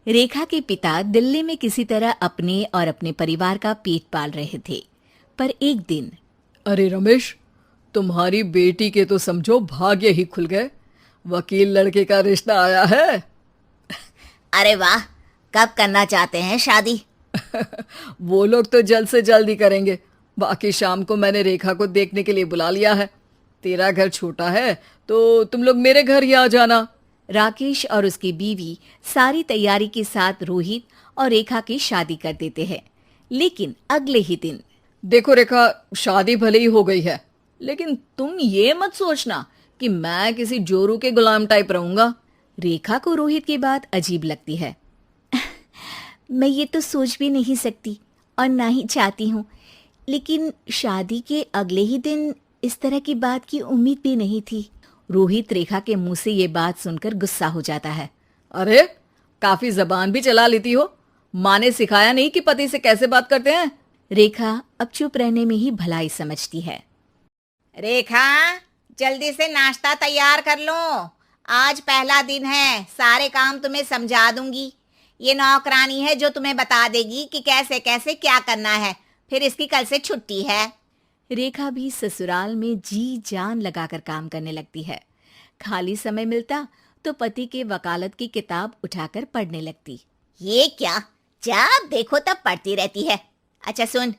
रेखा के पिता दिल्ली में किसी तरह अपने और अपने परिवार का पेट पाल रहे थे। पर एक दिन, अरे रमेश, तुम्हारी बेटी के तो समझो भाग्य ही खुल गए। वकील लड़के का रिश्ता आया है। अरे वाह, कब करना चाहते हैं शादी? वो लोग तो जल्द से जल्द ही करेंगे। बाकी शाम को मैंने रेखा को देखने के लिए बुला लिया है। तेरा घर छोटा है तो तुम लोग मेरे घर ही आ जाना। राकेश और उसकी बीवी सारी तैयारी के साथ रोहित और रेखा की शादी कर देते हैं। लेकिन अगले ही दिन, देखो रेखा, शादी भले ही हो गई है, लेकिन तुम ये मत सोचना कि मैं किसी जोरू के गुलाम टाइप रहूंगा। रेखा को रोहित की बात अजीब लगती है। मैं ये तो सोच भी नहीं सकती और ना ही चाहती हूँ, लेकिन शादी के अगले ही दिन इस तरह की बात की उम्मीद भी नहीं थी। रोहित रेखा के मुंह से ये बात सुनकर गुस्सा हो जाता है। अरे, काफी जबान भी चला लेती हो। माँ ने सिखाया नहीं कि पति से कैसे बात करते हैं? रेखा अब चुप रहने में ही भलाई समझती है। रेखा, जल्दी से नाश्ता तैयार कर लो। आज पहला दिन है, सारे काम तुम्हें समझा दूंगी। ये नौकरानी है जो तुम्हें बता देगी कि कैसे कैसे क्या करना है। फिर इसकी कल से छुट्टी है। रेखा भी ससुराल में जी जान लगाकर काम करने लगती है। खाली समय मिलता तो पति के वकालत की किताब उठाकर पढ़ने लगती। ये क्या, जब देखो तब पढ़ती रहती है। अच्छा सुन,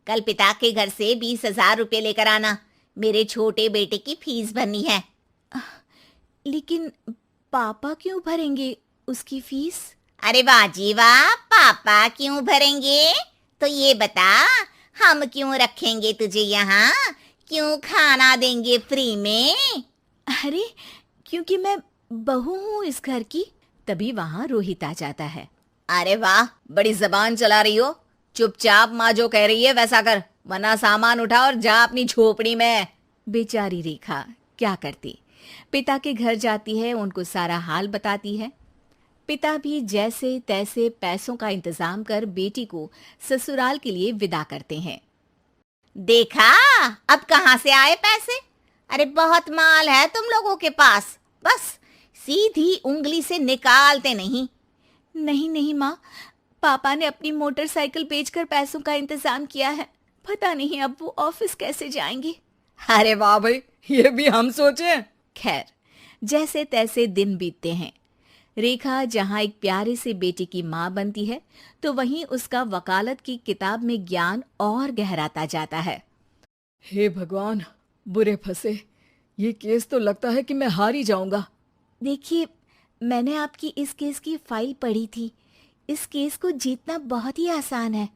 कल पिता के घर से 20,000 रुपये लेकर आना। मेरे छोटे बेटे की फीस भरनी है। लेकिन पापा क्यों भरेंगे उसकी फीस? अरे वाह जी वाह, पापा क्यों भरेंगे? तो ये बता, हम क्यों रखेंगे तुझे यहाँ? क्यों खाना देंगे फ्री में? अरे, क्योंकि मैं बहू हूँ इस घर की। तभी वहाँ रोहित आ जाता है। अरे वाह, बड़ी जबान चला रही हो। चुपचाप माँ जो कह रही है वैसा कर, वरना सामान उठा और जा अपनी झोपड़ी में। बेचारी रेखा क्या करती, पिता के घर जाती है, उनको सारा हाल बताती है। पिता भी जैसे तैसे पैसों का इंतजाम कर बेटी को ससुराल के लिए विदा करते हैं। देखा, अब कहाँ से आए पैसे? अरे बहुत माल है तुम लोगों के पास, बस सीधी उंगली से निकालते नहीं। नहीं नहीं माँ, पापा ने अपनी मोटरसाइकिल बेचकर पैसों का इंतजाम किया है। पता नहीं अब वो ऑफिस कैसे जाएंगे। अरे वाह भाई, ये भी हम सोचे। खैर, जैसे तैसे दिन बीतते हैं। रेखा जहाँ एक प्यारे से बेटे की माँ बनती है, तो वहीं उसका वकालत की किताब में ज्ञान और गहराता जाता है। हे भगवान, बुरे फंसे। ये केस तो लगता है कि मैं हार ही जाऊंगा। देखिए, मैंने आपकी इस केस की फाइल पढ़ी थी। इस केस को जीतना बहुत ही आसान है।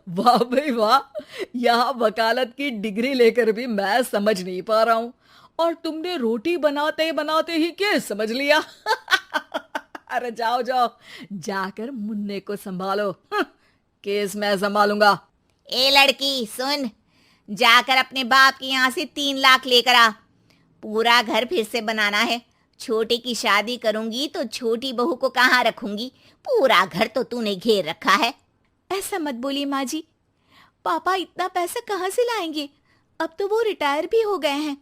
वाह भाई वाह, यहाँ वकालत की डिग्री लेकर भी मैं समझ नहीं पा रहा हूँ, और तुमने रोटी बनाते बनाते ही केस समझ लिया। अरे जाओ जाओ, जाकर मुन्ने को संभालो। केस मैं संभालूंगा। ए लड़की सुन, जाकर अपने बाप के यहाँ से 3 लाख लेकर आ। पूरा घर फिर से बनाना है। छोटे की शादी करूंगी तो छोटी बहू को कहाँ रखूंगी? पूरा घर तो तूने घेर रखा है। ऐसा मत बोलिए माँ जी, पापा इतना पैसा कहाँ से लाएंगे? अब तो वो रिटायर भी हो गए हैं।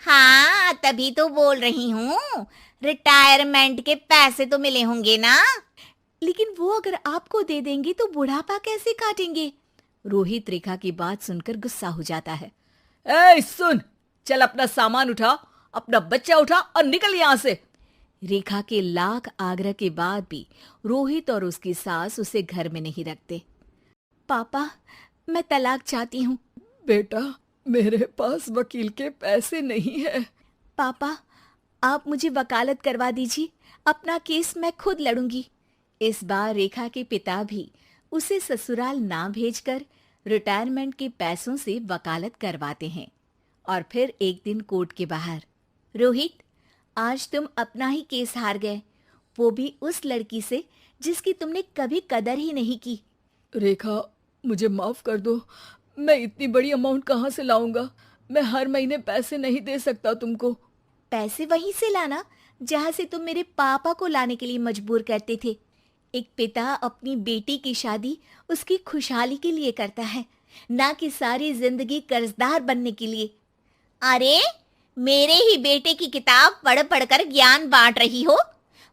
हाँ, तभी तो बोल रही हूँ, रिटायरमेंट के पैसे तो मिले होंगे ना। लेकिन वो अगर आपको दे देंगे तो बुढ़ापा कैसे काटेंगे? रोहित रेखा की बात सुनकर गुस्सा हो जाता है। ए सुन, चल अपना सामान उठा, अपना बच्चा उठा और निकल यहाँ से। रेखा के लाख आग्रह के बाद भी रोहित और उसकी सास उसे घर में नहीं रखते। पापा, मैं तलाक चाहती हूँ। बेटा, मेरे पास वकील के पैसे नहीं है। पापा, आप मुझे वकालत करवा दीजिए, अपना केस मैं खुद लड़ूंगी। इस बार रेखा के पिता भी उसे ससुराल ना भेजकर रिटायरमेंट के पैसों से वकालत करवाते हैं। और फिर एक दिन कोर्ट के बाहर, रोहित, आज तुम अपना ही केस हार गए, वो भी उस लड़की से जिसकी तुमने कभी कदर ही नहीं की। रेखा, मुझे माफ कर दो। मैं इतनी बड़ी अमाउंट कहाँ से लाऊंगा? मैं हर महीने पैसे नहीं दे सकता तुमको। पैसे वहीं से लाना जहाँ से तुम मेरे पापा को लाने के लिए मजबूर करते थे। एक पिता अपनी बेटी की शादी उसकी खुशहाली के लिए करता है, ना कि सारी जिंदगी कर्जदार बनने के लिए। अरे, मेरे ही बेटे की किताब पढ़ पढ़ कर ज्ञान बांट रही हो?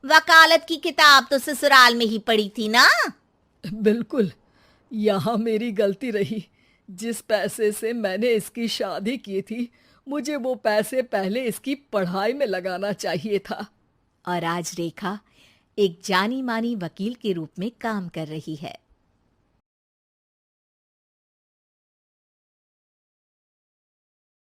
वकालत की किताब तो ससुराल में ही पड़ी थी ना। बिल्कुल, यहाँ मेरी गलती रही। जिस पैसे से मैंने इसकी शादी की थी, मुझे वो पैसे पहले इसकी पढ़ाई में लगाना चाहिए था। और आज रेखा एक जानी मानी वकील के रूप में काम कर रही है।